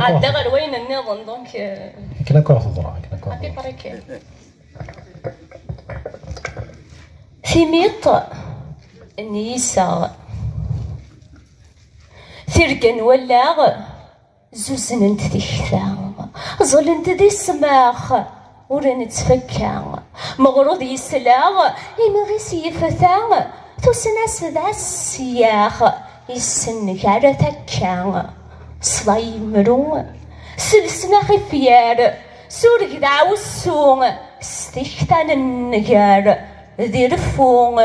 عاد غير وين النظام دونك كنا كره تضرع كنا كره ثميط نيسا ثرقن ولاغ زوزننت ذكثا ظلنت ذي السماخ ورن تفكا مغروض يسلاغ يمغيس يفثا تسناس ذا السياخ يسنك على ثكا صلاي مرو سلسنا خفيار سورك دعو السون استختان النجار ذي رفون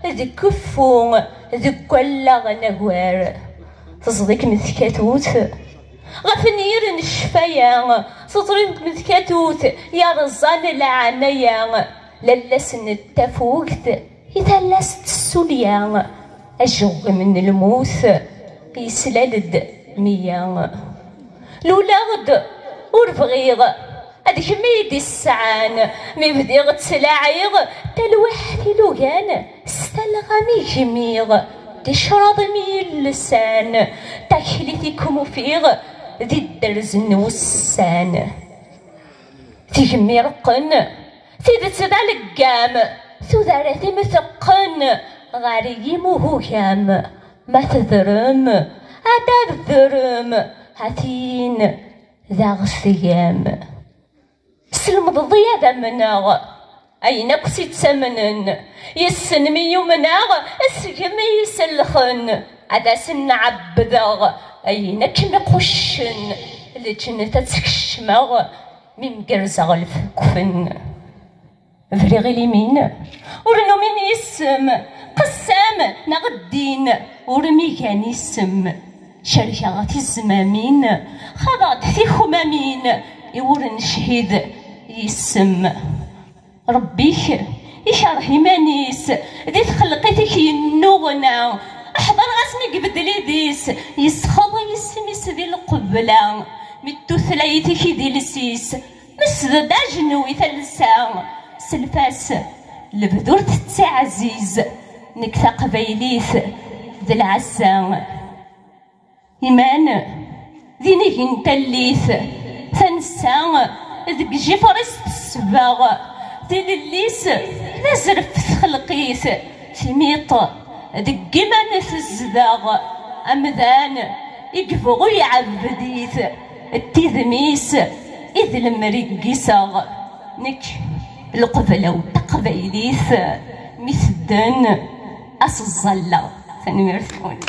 ذي كفون ذي كلاغ نهوار تصدق مثكاتوت غفنير الشفايا تطريق مثكاتوت يا رزان العنايا للسن التفوت إذا لست السوليا أجغ من الموت يسلالد ميا لولا غد وربغيغ هذيك ميدي السعان مي بديغ تسلاعيغ تلوحتي لوغان ستلغامي جميغ تشرب مي اللسان تاكليتيكم فيغ ذي الدرز نوسان تيجمي رقن تيدي تسدع لقام ثوذارتي مثقن غاري موهوكام ما تذرم عداد ذرم هاتين ذا غثيام سلم ضيا ذا مناغ أينك سيتسمنن يسن ميو مناغ السجم يسلخن عدا سن عبداغ أينك مقشن لجن تتكشماغ من قرزاغ الفكفن فريغي اليمين ورنو من يسم قسام نغدين ورمي كان يسم شركة غاتي الزمامين خضعت في خمامين يورن شهيد يسم ربيك يشرح مانيس ذي تخلقيتك ينوغنا احضر غاسني قبدلي ديس يسخض يسميس ذي القبلة متو ثلايتك ذي لسيس مسد داجنوي ثلسان سلفاس البذور تتسع عزيز نكثا قبايليث ذي العسان إيمان ذي نهين تليث ثنسان ذك جفرس السباغ ذي لليس نزرف تخلقيث ثميط ذك جمان الزداغ أمذان يقفغو يعبديث التذميس إذ المريقيساغ نك القبلة وتقبيليث مثدن أس الظلة ثنميرثون